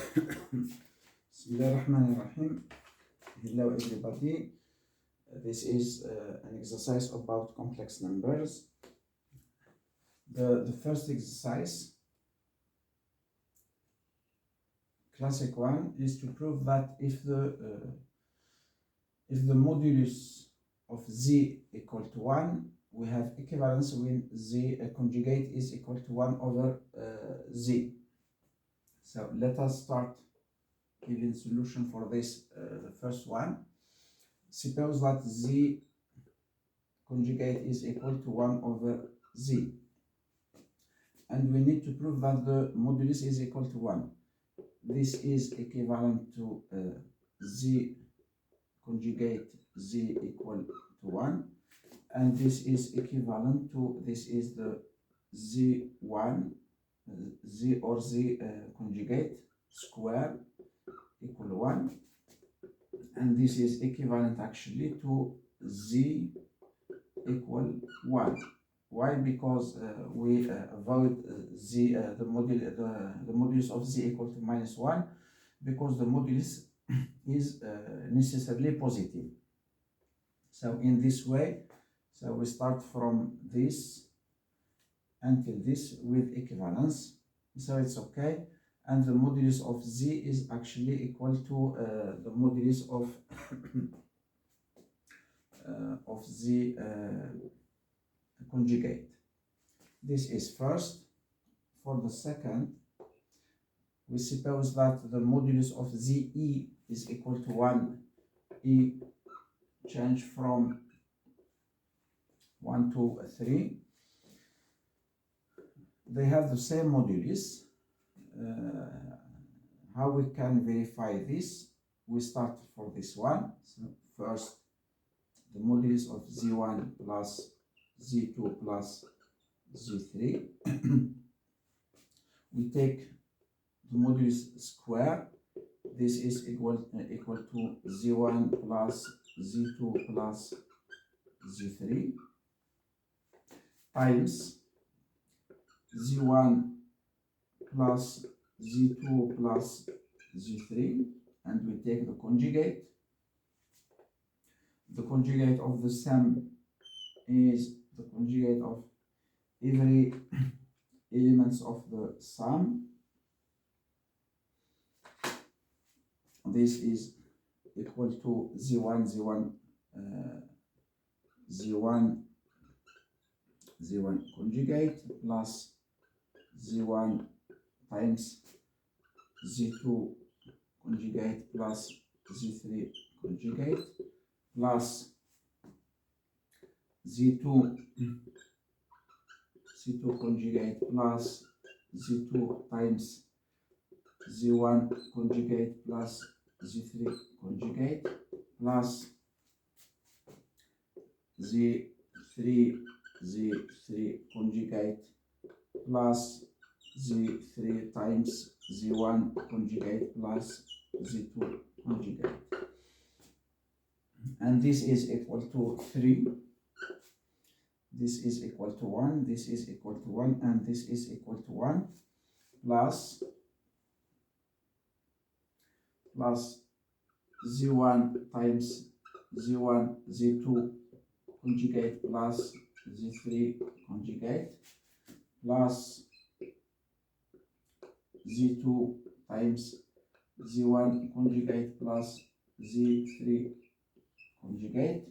Bismillahirrahmanirrahim. Hello everybody. This is an exercise about complex numbers. The first exercise, classic one, is to prove that if the modulus of z equal to 1, we have equivalence when z conjugate is equal to 1 over z. So let us start giving solution for this, the first one. Suppose that z conjugate is equal to 1 over z, and we need to prove that the modulus is equal to 1. This is equivalent to z conjugate z equal to 1, and this is equivalent to, this is the z1, z or z conjugate square equal 1, and this is equivalent actually to z equal 1. Why? Because we avoid the modulus of z equal to -1, because the modulus is necessarily positive. So in this way, so we start from this until this with equivalence, so it's okay. And the modulus of z is actually equal to the modulus of of z conjugate. This is first. For the second, we suppose that the modulus of ze is equal to 1, e change from 1 to 3. They have the same modulus. How we can verify this? We start for this one. So first, the modulus of z1 plus z2 plus z3. We take the modulus square. This is equal to z1 plus z2 plus z3 times z1 plus z2 plus z3, and we take the conjugate. The conjugate of the sum is the conjugate of every elements of the sum. This is equal to z1 conjugate plus z1 times z2 conjugate plus z3 conjugate plus z2 conjugate plus z2 times z1 conjugate plus z3 conjugate plus z3 conjugate plus z3 times z1 conjugate plus z2 conjugate, and this is equal to 3. This is equal to 1, this is equal to 1, and this is equal to 1, plus z1 times z1 z2 conjugate plus z3 conjugate plus z2 times z1 conjugate plus z3 conjugate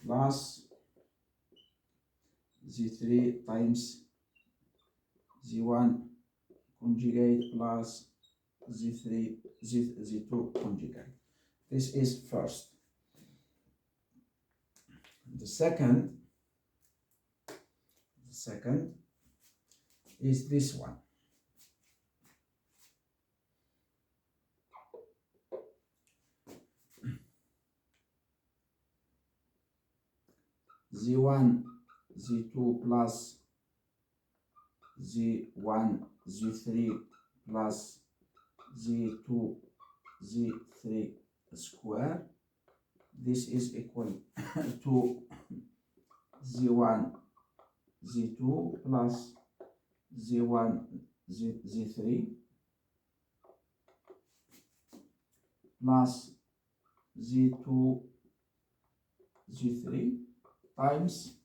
plus z3 times z1 conjugate plus z2 conjugate. This is first. The second is this one. z1 z2 plus z1 z3 plus z2 z3 square. This is equal to z1 z2 plus z1 z3 plus z2 z3 times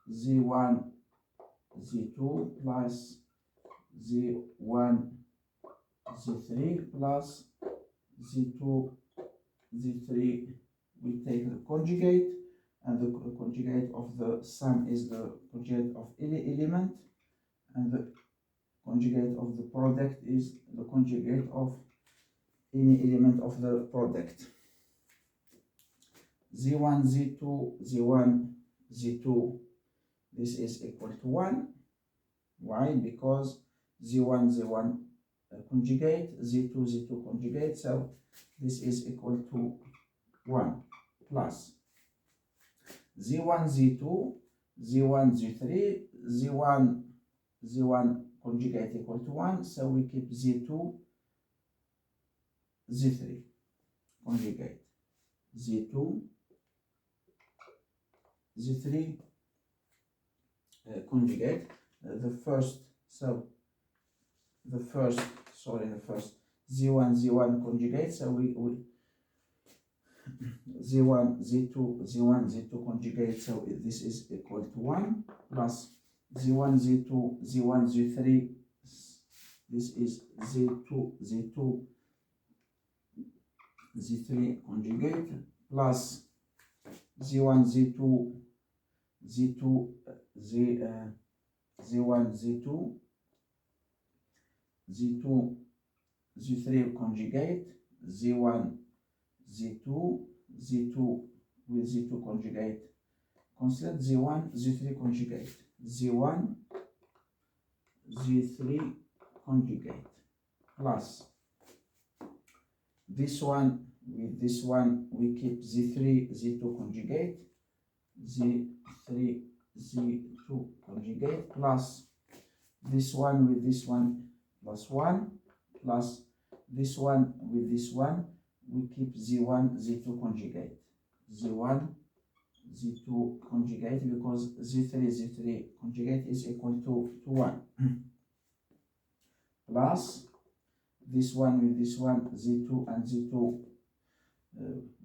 z1 z2 plus z1 z3 plus z2 z3. We take the conjugate, and the conjugate of the sum is the conjugate of any element, and the conjugate of the product is the conjugate of any element of the product. z1 z2 z1 z2, this is equal to 1. Why? Because z1 z1 conjugate, z2 z2 conjugate, so this is equal to 1 plus z1 z2 z1 z3 z1 z1 conjugate equal to 1, so we keep z2 z3 conjugate, z2 z3 conjugate. The first z1 z1 conjugate, so we z1 z2 z1 z2 conjugate, so this is equal to 1 plus z1 z2 z1 z3, this is z2 z2 z3 conjugate plus z1 z2 z2 z1 z2 z2 z3 conjugate, z1 z2 z2 with z2 conjugate constant, z1 z3 conjugate, z1 z3 conjugate plus this one with this one, we keep z3 z2 conjugate, z3 z2 conjugate plus this one with this one plus 1 plus this one with this one, we keep z1 z2 conjugate, z1 z2 conjugate, because z3 z3 conjugate is equal to 1 plus this one with this one, z2 and z2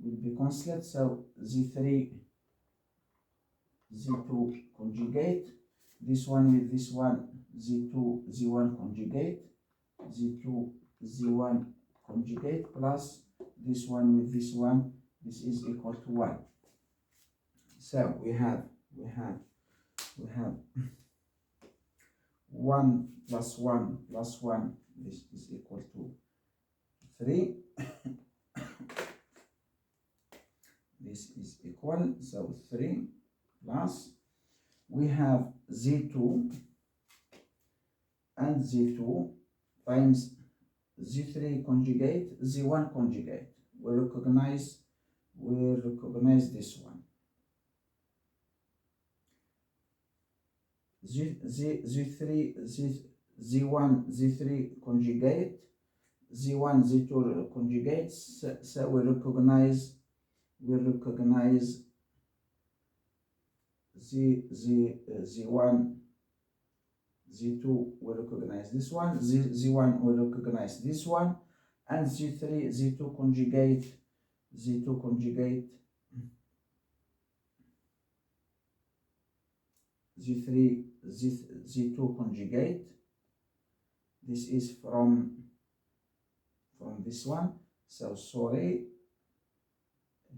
will be constant, so z3 z2 conjugate, this one with this one, z2 z1 conjugate, z2 z1 conjugate plus this one with this one, this is equal to 1. So we have 1 plus 1 plus 1, this is equal to 3. This is equal, so 3 plus we have z2 and z2 times z3 conjugate, z1 conjugate. We recognize this one. Z1 z3 conjugate, z1 z2 conjugate, so we recognize z1 z2 we recognize this one, z1 we recognize this one, and z3 z2 conjugate, z2 conjugate, z3 z2 conjugate, this is from this one, so sorry,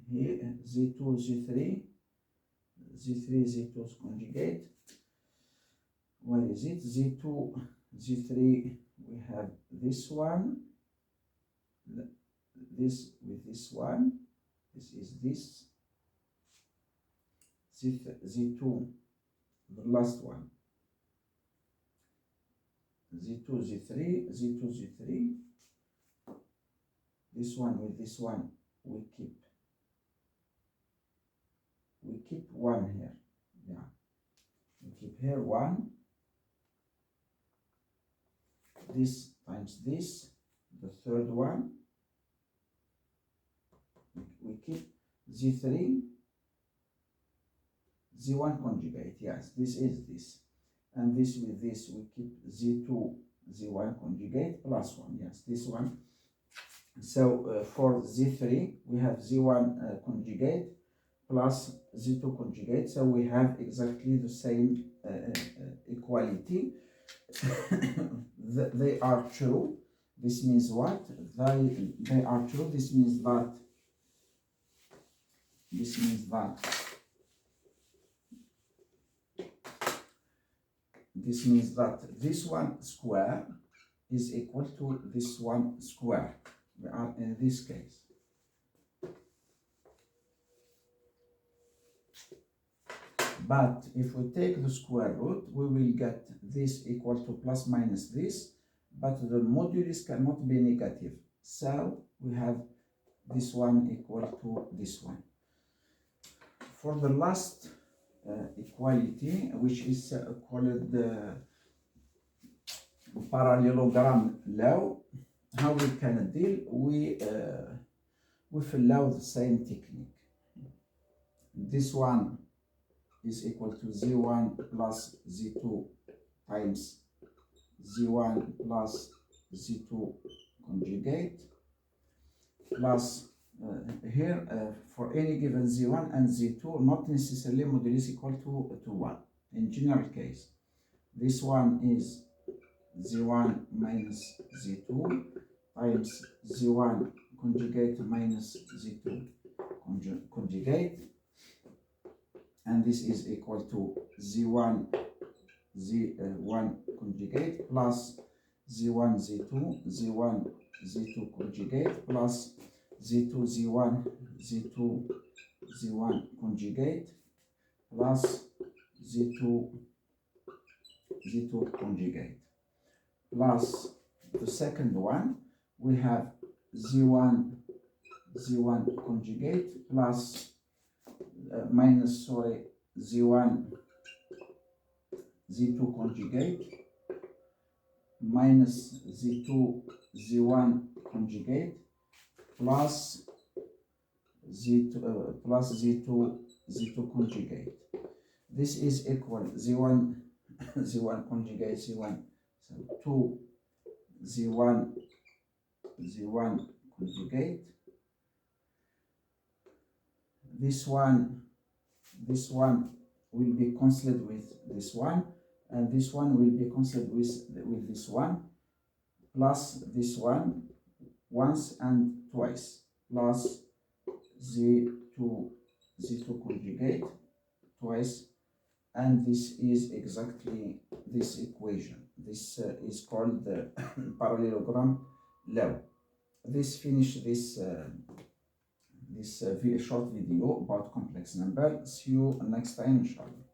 here z2 z3 z2's conjugate, where is it? z2 z3, we have this one, this with this one, this is this, z2 the last one, z2 z3 z2 z3, this one with this one, we keep 1 here, yeah, we keep here 1, this times this, the third one, we keep z3 z1 conjugate, yes, this is this, and this with this, we keep z2 z1 conjugate plus 1, yes, this one So for Z3 we have Z1 conjugate plus Z2 conjugate, so we have exactly the same equality. They are true. This means what? They are true. This means that this one square is equal to this one square. We are in this case. But if we take the square root, we will get this equal to plus minus this, but the modulus cannot be negative. So we have this one equal to this one. For the last equality, which is called the parallelogram law, how we can deal? We follow the same technique. This one is equal to Z1 plus Z2 times Z1 plus Z2 conjugate plus here for any given Z1 and Z2, not necessarily modulus equal to 1. In general case, this one is Z1 minus Z2 times Z1 conjugate minus Z2 conjugate, and this is equal to Z1 conjugate plus Z1 Z2 conjugate plus Z2 Z1 conjugate plus Z2 conjugate plus the second one, we have Z1 conjugate plus Z1 Z2 conjugate minus Z2 Z1 conjugate plus Z2 conjugate. This is equal Z1 conjugate Z1, so 2 Z1 conjugate. This one will be cancelled with this one, and this one will be cancelled with this one, plus this one once and twice, plus Z2 conjugate twice, and this is exactly this equation. This is called the parallelogram law. This finishes this short video about complex number. See you next time, inshallah.